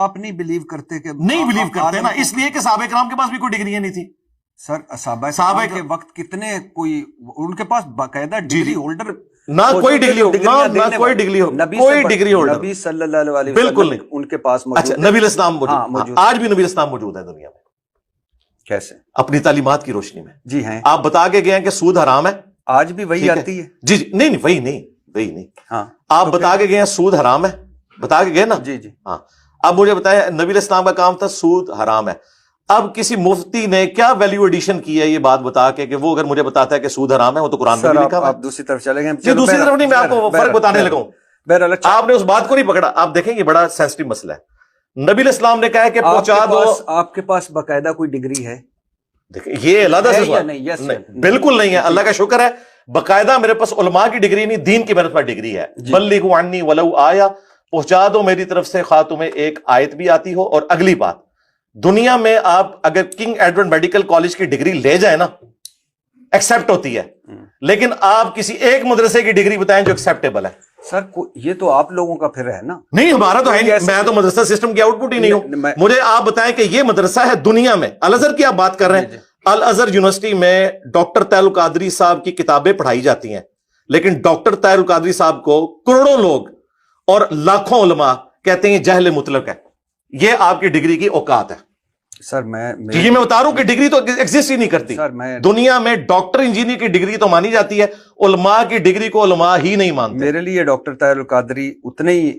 آپ نہیں بلیو کرتے کہ نہیں بلیو کرتے نا، اس لیے کہ صحابہ کرام کے پاس بھی کوئی ڈگریاں نہیں تھی. سر صحابہ کے وقت کتنے کوئی ان کے پاس باقاعدہ ڈگری ہولڈر نہ کوئی ڈگری ہو، نہ کوئی ڈگری ہو، کوئی ڈگری ہولڈر نبی صلی اللہ علیہ بالکل وسلم نہیں ان کے پاس موجود اچھا نبی الاسلام موجود موجود، آج بھی نبی الاسلام موجود ہے دنیا میں. کیسے؟ اپنی تعلیمات کی روشنی میں. جی ہیں، آپ بتا کے گئے ہیں کہ سود حرام ہے، آج بھی وہی آتی ہے. جی جی نہیں وہی نہیں ہاں آپ بتا کے گئے ہیں سود حرام ہے، بتا کے گئے نا. جی جی ہاں اب مجھے بتایا نبی الاسلام کا کام تھا سود حرام ہے. اب کسی مفتی نے کیا ویلیو ایڈیشن کی ہے یہ بات بتا کے کہ وہ اگر مجھے بتاتا ہے کہ سود حرام ہے، وہ تو قرآن میں بھی لکھا ہوا ہے. آپ دوسری طرف چلے گئے. نہیں دوسری طرف نہیں، میں آپ کو فرق بتانے لگا ہوں. بہرحال آپ نے اس بات کو نہیں پکڑا. آپ دیکھیں یہ بڑا سینسٹیو مسئلہ ہے. نبی الاسلام نے کہا کہ پہنچا دو. آپ کے پاس باقاعدہ کوئی ڈگری ہے؟ دیکھیں یہ علیحدہ سے سوال بالکل نہیں ہے. اللہ کا شکر ہے باقاعدہ میرے پاس علماء کی ڈگری نہیں، دین کی میرے پاس ڈگری ہے. بلغوا عنی ولو آیا، پہنچا دو میری طرف سے خواہ تمہیں ایک آیت بھی آتی ہو. اور اگلی بات، دنیا میں آپ اگر کنگ ایڈورڈ میڈیکل کالج کی ڈگری لے جائیں نا ایکسپٹ ہوتی ہے، لیکن آپ کسی ایک مدرسے کی ڈگری بتائیں جو ایکسپٹیبل ہے. سر یہ تو آپ لوگوں کا پھر ہے نا. نہیں ہمارا تو ہے نہیں، میں تو مدرسہ سسٹم کی آؤٹ پٹ ہی نہیں ہوں. مجھے آپ بتائیں کہ یہ مدرسہ ہے دنیا میں، الازہر کی آپ بات کر رہے ہیں، الازہر یونیورسٹی میں ڈاکٹر طاہر القادری صاحب کی کتابیں پڑھائی جاتی ہیں، لیکن ڈاکٹر طاہر القادری صاحب کو کروڑوں لوگ اور لاکھوں علماء کہتے ہیں یہ جہل مطلق ہے. یہ آپ کی ڈگری کی اوقات ہے. سر یہ میں بتا رہا ہوں کہ ڈگری تو ایگزسٹ ہی نہیں کرتی دنیا میں. ڈاکٹر انجینئر کی ڈگری تو مانی جاتی ہے، علماء کی ڈگری کو علماء ہی نہیں مانتے. میرے لیے ڈاکٹر طاہر القادری اتنے ہی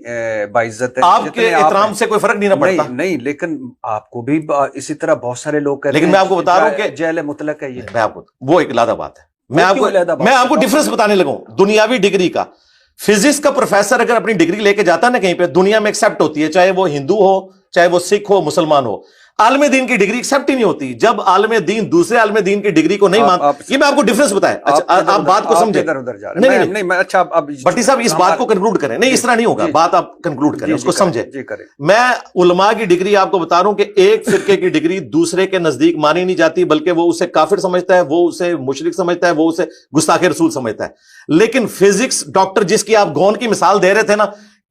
باعزت ہے. آپ کے احترام سے کوئی فرق نہیں نہ پڑتا. نہیں لیکن آپ کو بھی اسی طرح بہت سارے لوگ کہتے ہیں، لیکن میں آپ کو بتا رہا ہوں کہ جہل مطلق ہے. یہ میں آپ کو وہ ایک علیحدہ بات ہے. میں آپ کو ڈفرنس بتانے لگا ہوں دنیاوی ڈگری کا. فزکس کا پروفیسر اگر اپنی ڈگری لے کے جاتا ہے نا کہیں پہ، دنیا میں ایکسپٹ ہوتی ہے، چاہے وہ ہندو ہو، چاہے وہ سکھ ہو، مسلمان ہو. عالم دین کی ڈگری ایکسپٹ ہی نہیں ہوتی جب عالم دین دوسرے عالم دین کی ڈگری کو نہیں مانتا. یہ میں آپ کو ڈفرنس بتایا. آپ بات کو سمجھیں. نہیں اچھا بٹی صاحب اس بات کو کنکلوڈ کریں. نہیں اس طرح نہیں ہوگا، بات آپ کنکلوڈ کریں، اس کو سمجھیں. میں علماء کی ڈگری آپ کو بتا رہا ہوں کہ ایک فرقے کی ڈگری دوسرے کے نزدیک مانی نہیں جاتی، بلکہ وہ اسے کافر سمجھتا ہے، وہ اسے مشرک سمجھتا ہے، وہ اسے گستاخ رسول سمجھتا ہے. لیکن فزکس ڈاکٹر جس کی آپ گون کی مثال دے رہے تھے نا،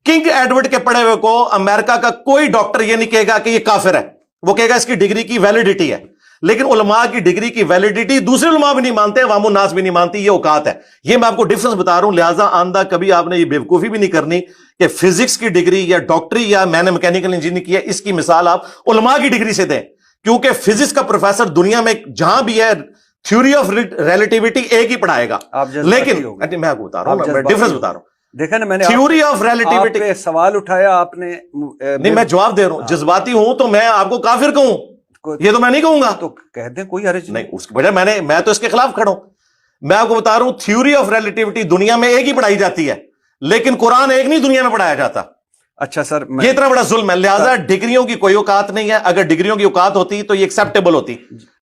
کنگ ایڈورڈ کے پڑھے ہوئے کو امریکہ کا کوئی ڈاکٹر یہ نہیں کہے گا کہ یہ کافر ہے، وہ کہے گا اس کی ڈگری کی ویلیڈیٹی ہے. لیکن علماء کی ڈگری کی ویلیڈیٹی دوسرے علماء بھی نہیں مانتے، عوام الناس بھی نہیں مانتی. یہ اوقات ہے. یہ میں آپ کو ڈفرنس بتا رہا ہوں. لہٰذا آندہ کبھی آپ نے یہ بیوقوفی بھی نہیں کرنی کہ فزکس کی ڈگری یا ڈاکٹری یا میں نے میکینیکل انجینئرنگ کی ہے، اس کی مثال آپ علماء کی ڈگری سے دیں. کیونکہ فزکس کا پروفیسر دنیا میں جہاں بھی ہے تھیوری آف ریلیٹیوٹی ایک ہی پڑھائے گا. لیکن میں آپ کو بتا رہا ہوں، ڈفرنس بتا رہا ہوں. دیکھا نا میں نے تھیوری آف ریلیٹیوٹی پہ سوال اٹھایا آپ نے. نہیں میں جواب دے رہا ہوں. جذباتی ہوں تو میں آپ کو کافر کہوں، یہ تو میں نہیں کہوں گا. تو کہہ دیں کوئی حرج نہیں، اس کی وجہ میں تو اس کے خلاف کھڑا ہوں. میں آپ کو بتا رہا ہوں تھیوری آف ریلیٹیوٹی دنیا میں ایک ہی پڑھائی جاتی ہے، لیکن قرآن ایک نہیں دنیا میں پڑھایا جاتا. اچھا سر یہ اتنا بڑا ظلم ہے. لہٰذا ڈگریوں کی کوئی اوقات نہیں ہے. اگر ڈگریوں کی اوقات ہوتی تو یہ ایکسیپٹیبل ہوتی.